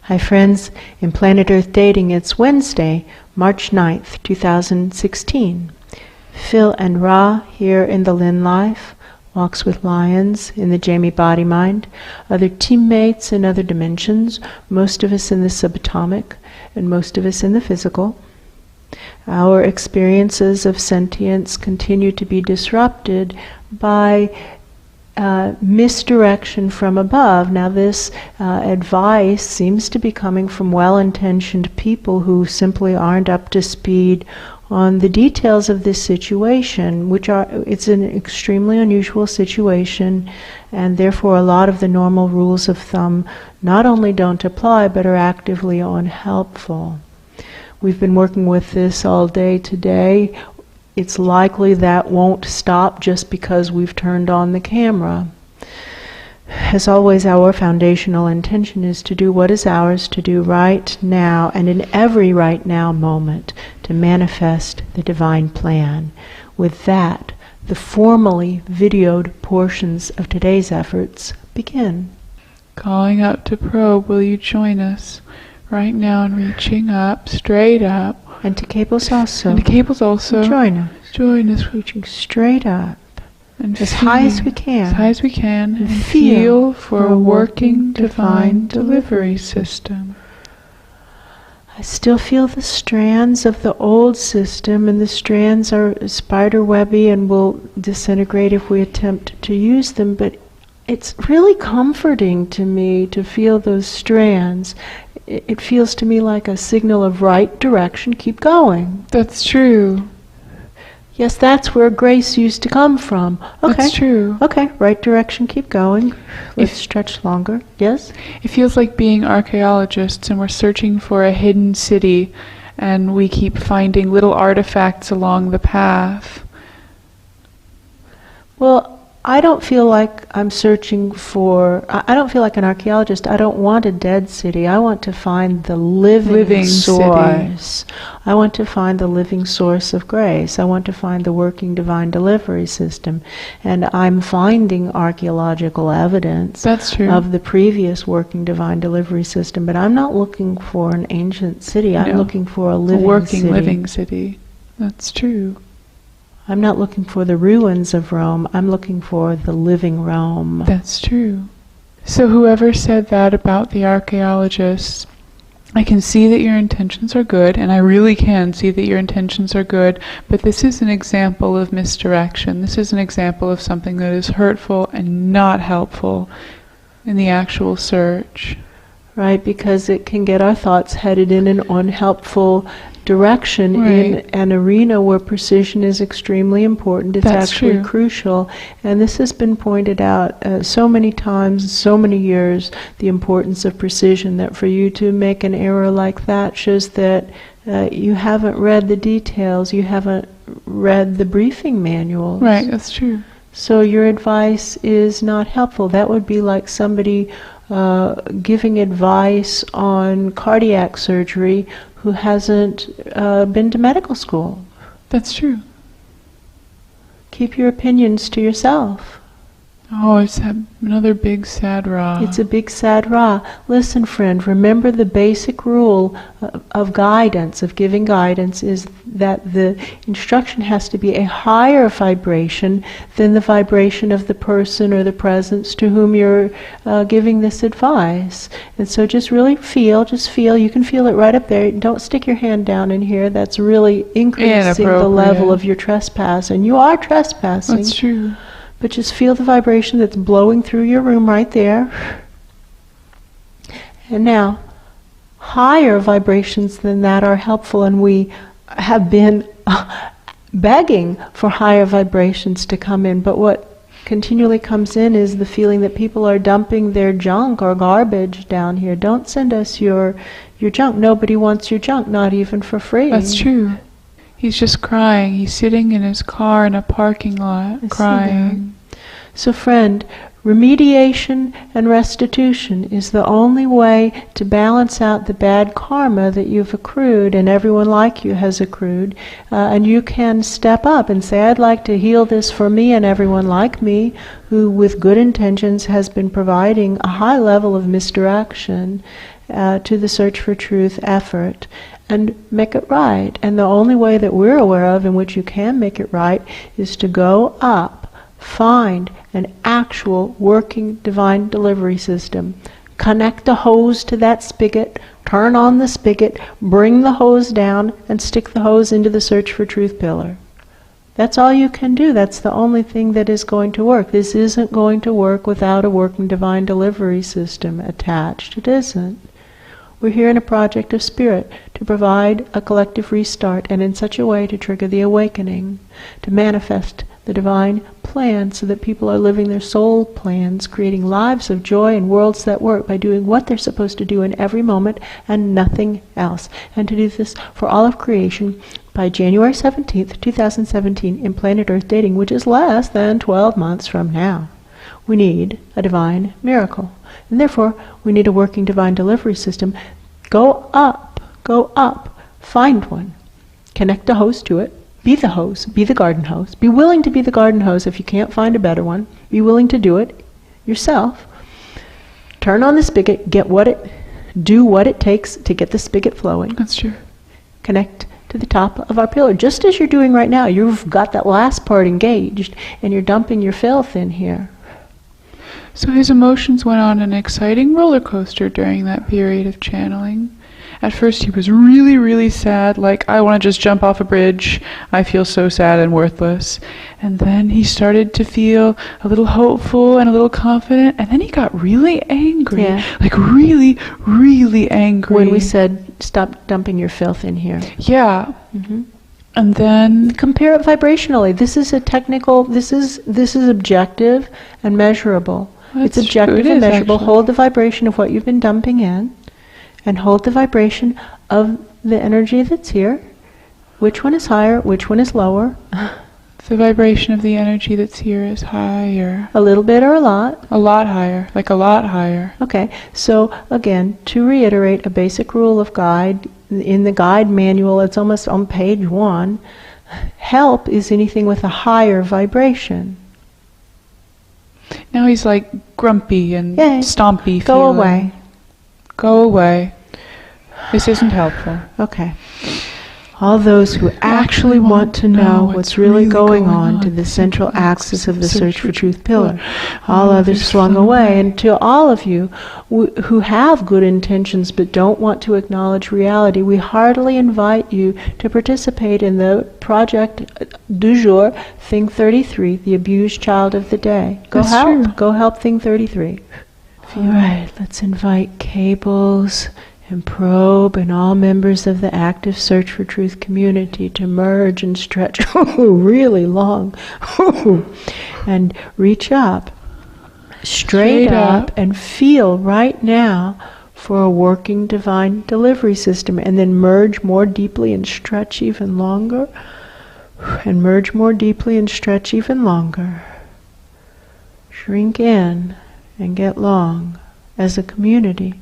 Hi friends, in Planet Earth Dating, it's Wednesday, March 9th, 2016. Phil and Ra here in the Lynn-Life, Walks with Lions in the Jamie Body Mind, other teammates in other dimensions, most of us in the subatomic and most of us in the physical. Our experiences of sentience continue to be disrupted by misdirection from above. Now this advice seems to be coming from well-intentioned people who simply aren't up to speed on the details of this situation, it's an extremely unusual situation, and therefore a lot of the normal rules of thumb not only don't apply but are actively unhelpful. We've been working with this all day today. It's likely that won't stop just because we've turned on the camera. As always, our foundational intention is to do what is ours to do right now and in every right now moment to manifest the divine plan. With that, the formally videoed portions of today's efforts begin. Calling out to probe, will you join us right now and reaching up, straight up. And to cables also. And to cables also. Join us. Join us. Reaching straight up. And as high as we can. As high as we can. And feel for a working divine delivery system. I still feel the strands of the old system, and the strands are spiderwebby and will disintegrate if we attempt to use them, but it's really comforting to me to feel those strands. It feels to me like a signal of right direction. Keep going. That's true. Yes, that's where grace used to come from. Okay. That's true. Okay, right direction, keep going. Let's stretch longer. Yes? It feels like being archaeologists and we're searching for a hidden city and we keep finding little artifacts along the path. Well, I don't feel like I'm searching for, I don't feel like an archaeologist. I don't want a dead city. I want to find the living source. City. I want to find the living source of grace. I want to find the working divine delivery system. And I'm finding archaeological evidence of the previous working divine delivery system. But I'm not looking for an ancient city. I'm looking for a working living city. That's true. I'm not looking for the ruins of Rome. I'm looking for the living Rome. That's true. So whoever said that about the archaeologists, I can see that your intentions are good, and I really can see that your intentions are good, but this is an example of misdirection. This is an example of something that is hurtful and not helpful in the actual search. Right, because it can get our thoughts headed in an unhelpful direction in an arena where precision is extremely important. It's actually crucial. And this has been pointed out so many times, so many years, the importance of precision, that for you to make an error like that shows that you haven't read the details, you haven't read the briefing manuals. Right, that's true. So your advice is not helpful. That would be like somebody giving advice on cardiac surgery who hasn't been to medical school. That's true. Keep your opinions to yourself. Oh, it's another big sad Ra. It's a big sad Ra. Listen, friend, remember the basic rule of guidance, of giving guidance, is that the instruction has to be a higher vibration than the vibration of the person or the presence to whom you're giving this advice. And so just really feel, you can feel it right up there. Don't stick your hand down in here. That's really increasing the level of your trespass. And you are trespassing. That's true. But just feel the vibration that's blowing through your room right there. And now, higher vibrations than that are helpful, and we have been begging for higher vibrations to come in. But what continually comes in is the feeling that people are dumping their junk or garbage down here. Don't send us your junk. Nobody wants your junk, not even for free. That's true. He's just crying. He's sitting in his car in a parking lot, crying. So friend, remediation and restitution is the only way to balance out the bad karma that you've accrued and everyone like you has accrued. And you can step up and say, I'd like to heal this for me and everyone like me who with good intentions has been providing a high level of misdirection. to the search for truth effort and make it right. And the only way that we're aware of in which you can make it right is to go up, find an actual working divine delivery system, connect the hose to that spigot, turn on the spigot, bring the hose down, and stick the hose into the search for truth pillar. That's all you can do. That's the only thing that is going to work. This isn't going to work without a working divine delivery system attached. It isn't. We're here in a project of spirit to provide a collective restart, and in such a way to trigger the awakening, to manifest the divine plan so that people are living their soul plans, creating lives of joy and worlds that work by doing what they're supposed to do in every moment and nothing else. And to do this for all of creation by January 17th, 2017 in planet Earth dating, which is less than 12 months from now. We need a divine miracle. And therefore, we need a working divine delivery system. Go up, find one. Connect a hose to it. Be the hose, be the garden hose. Be willing to be the garden hose if you can't find a better one. Be willing to do it yourself. Turn on the spigot, do what it takes to get the spigot flowing. That's true. Connect to the top of our pillar, just as you're doing right now. You've got that last part engaged, and you're dumping your filth in here. So his emotions went on an exciting roller coaster during that period of channeling. At first he was really, really sad, like, I want to just jump off a bridge. I feel so sad and worthless. And then he started to feel a little hopeful and a little confident, and then he got really angry. Yeah. Like really, really angry. When we said, stop dumping your filth in here. Yeah. Mm-hmm. And then compare it vibrationally. This is a technical, this is objective and measurable. It's objective and measurable. Actually. Hold the vibration of what you've been dumping in, and hold the vibration of the energy that's here. Which one is higher? Which one is lower? The vibration of the energy that's here is higher. A little bit or a lot? A lot higher. Like a lot higher. Okay. So again, to reiterate a basic rule of guide, in the guide manual, it's almost on page 1, help is anything with a higher vibration. Now he's like grumpy and stompy. Go away. Go away. This isn't helpful. Okay. All those who actually want to know what's really going on to the central axis of the search for truth pillar. All others flung away. And to all of you who have good intentions but don't want to acknowledge reality, we heartily invite you to participate in the project du jour, Thing 33, the abused child of the day. Go help Thing 33. All right, let's invite Cables and Probe and all members of the active Search for Truth community to merge and stretch really long and reach up, straight up, and feel right now for a working divine delivery system, and then merge more deeply and stretch even longer, and merge more deeply and stretch even longer. Shrink in and get long as a community.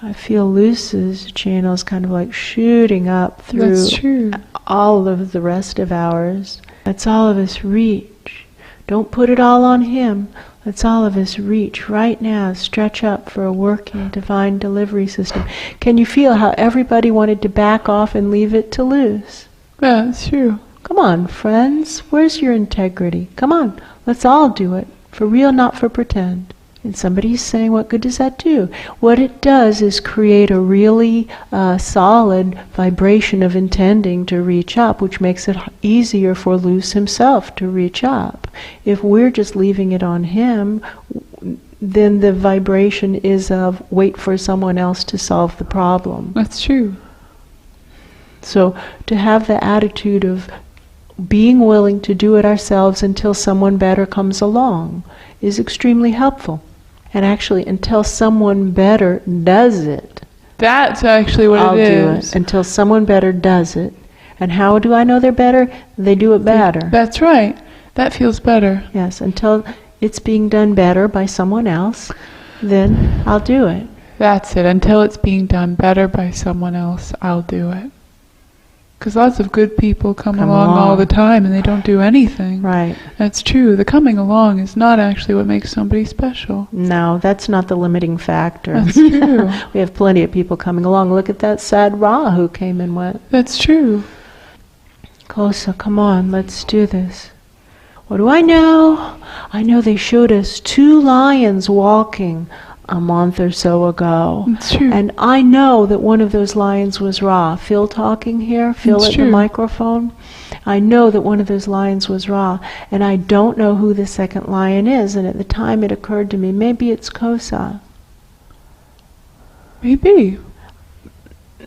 I feel Luce's channels kind of like shooting up through all of the rest of ours. Let's all of us reach. Don't put it all on him. Let's all of us reach right now, stretch up for a working divine delivery system. Can you feel how everybody wanted to back off and leave it to Luce? Yeah, that's true. Come on, friends. Where's your integrity? Come on. Let's all do it. For real, not for pretend. And somebody's saying, what good does that do? What it does is create a really solid vibration of intending to reach up, which makes it easier for Luce himself to reach up. If we're just leaving it on him, then the vibration is of wait for someone else to solve the problem. That's true. So to have the attitude of being willing to do it ourselves until someone better comes along is extremely helpful. And actually, until someone better does it. That's actually what I'll it do is. it. Until someone better does it. And how do I know they're better? They do it better. That's right. That feels better. Yes, until it's being done better by someone else, then I'll do it. That's it. Until it's being done better by someone else, I'll do it. Because lots of good people come along all the time and they don't do anything. Right. That's true. The coming along is not actually what makes somebody special. No, that's not the limiting factor. That's true. We have plenty of people coming along. Look at that sad Ra who came and went. That's true. Cosa, come on, let's do this. What do I know? I know they showed us 2 lions walking a month or so ago. It's true. And I know that one of those lions was Ra. Phil talking here, Phil It's at true. the microphone. I know that one of those lions was Ra. And I don't know who the second lion is. And at the time it occurred to me, maybe it's Cosa. Maybe.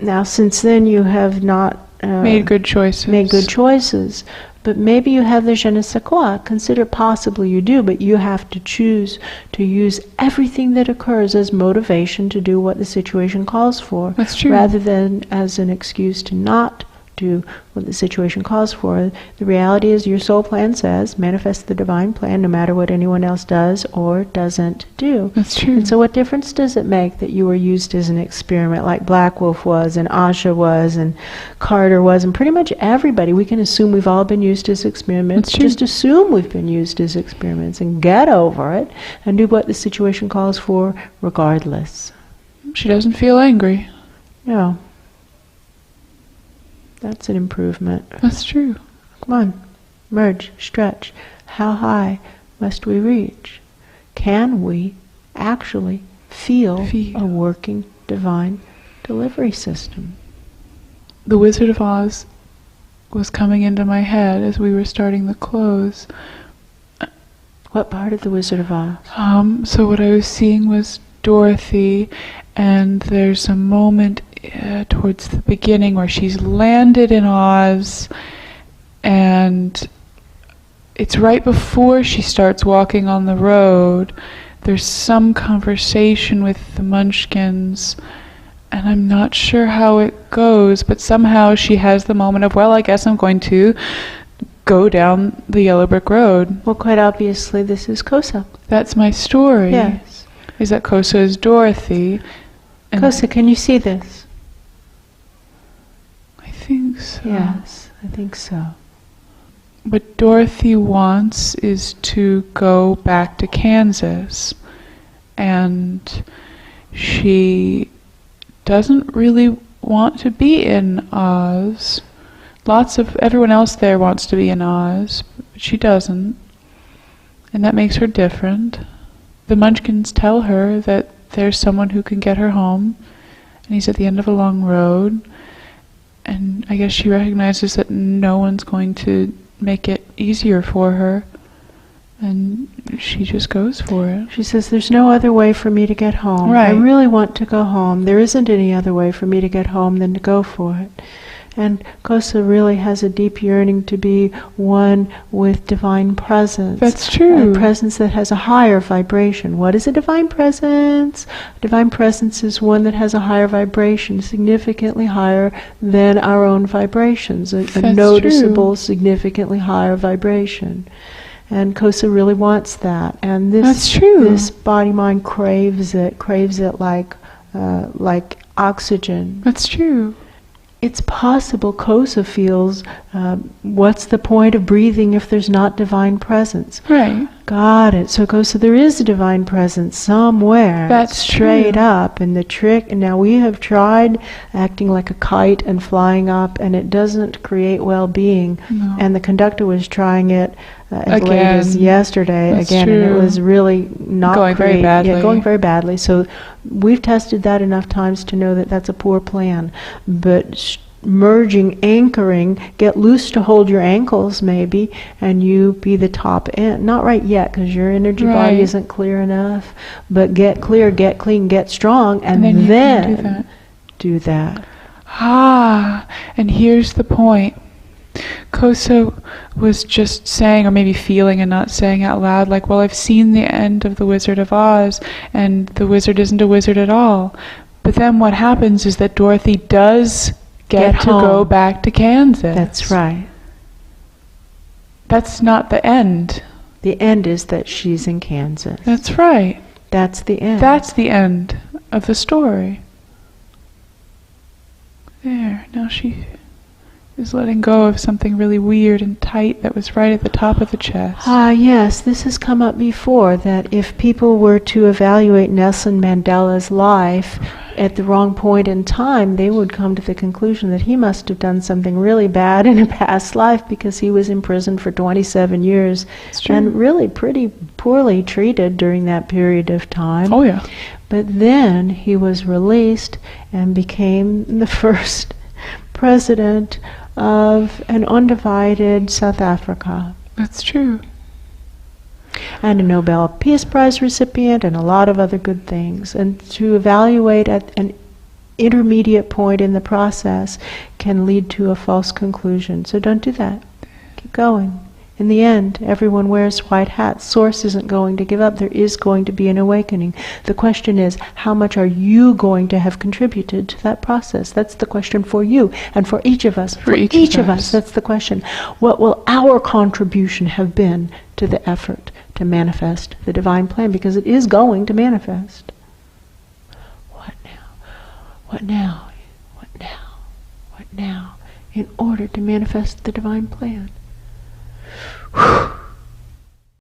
Now since then you have not Made good choices. But maybe you have the je ne sais quoi. Consider possibly you do, but you have to choose to use everything that occurs as motivation to do what the situation calls for. That's true. Rather than as an excuse to not do what the situation calls for. The reality is your soul plan says, manifest the divine plan no matter what anyone else does or doesn't do. That's true. And so what difference does it make that you were used as an experiment like Black Wolf was and Asha was and Carter was and pretty much everybody? We can assume we've all been used as experiments. That's true. Just assume we've been used as experiments and get over it and do what the situation calls for regardless. She doesn't feel angry. No. That's an improvement. That's true. Come on, merge, stretch. How high must we reach? Can we actually feel a working divine delivery system? The Wizard of Oz was coming into my head as we were starting the close. What part of the Wizard of Oz? So what I was seeing was Dorothy, and there's a moment towards the beginning where she's landed in Oz, and it's right before she starts walking on the road. There's some conversation with the Munchkins, and I'm not sure how it goes, but somehow she has the moment of, well, I guess I'm going to go down the yellow brick road. Well, quite obviously this is Cosa. That's my story. Yes. Is that Cosa is Dorothy. And Cosa, can you see this? I think so. Yes, I think so. What Dorothy wants is to go back to Kansas, and she doesn't really want to be in Oz. Everyone else there wants to be in Oz, but she doesn't, and that makes her different. The Munchkins tell her that there's someone who can get her home, and he's at the end of a long road, and I guess she recognizes that no one's going to make it easier for her, and she just goes for it. She says, there's no other way for me to get home. Right. I really want to go home. There isn't any other way for me to get home than to go for it. And Cosa really has a deep yearning to be one with divine presence. That's true. A presence that has a higher vibration. What is a divine presence? Divine presence is one that has a higher vibration, significantly higher than our own vibrations. A noticeable, significantly higher vibration. And Cosa really wants that. And That's true. This body-mind craves it like oxygen. That's true. It's possible Cosa feels, what's the point of breathing if there's not divine presence? Right. Got it. So Cosa, there is a divine presence somewhere. That's straight true. up. And the trick, and now we have tried acting like a kite and flying up, and it doesn't create well-being. No. And the conductor was trying it as late Again. as yesterday That's again, and it true. was really not Going great. very badly. Yeah, going very badly. So we've tested that enough times to know that that's a poor plan. But merging, anchoring, get loose to hold your ankles maybe, and you be the top end. Not right yet, because your energy body Right. isn't clear enough, but get clear, get clean, get strong, and then you then can do that. And here's the point. Cosa was just saying, or maybe feeling and not saying out loud, like, well, I've seen the end of the Wizard of Oz, and the wizard isn't a wizard at all. But then what happens is that Dorothy does get to go home. back to Kansas. That's right. That's not the end. The end is that she's in Kansas. That's right. That's the end. That's the end of the story. There. Now is letting go of something really weird and tight that was right at the top of the chest. Yes, this has come up before, that if people were to evaluate Nelson Mandela's life at the wrong point in time, they would come to the conclusion that he must have done something really bad in a past life, because he was imprisoned for 27 years and really pretty poorly treated during that period of time. Oh yeah. But then he was released and became the first president of an undivided South Africa. That's true. And a Nobel Peace Prize recipient and a lot of other good things. And to evaluate at an intermediate point in the process can lead to a false conclusion. So don't do that. Keep going. In the end, everyone wears white hats. Source isn't going to give up. There is going to be an awakening. The question is, how much are you going to have contributed to that process? That's the question for you and for each of us. For each of us. That's the question. What will our contribution have been to the effort to manifest the divine plan? Because it is going to manifest. What now? What now? What now? What now? In order to manifest the divine plan. Whew.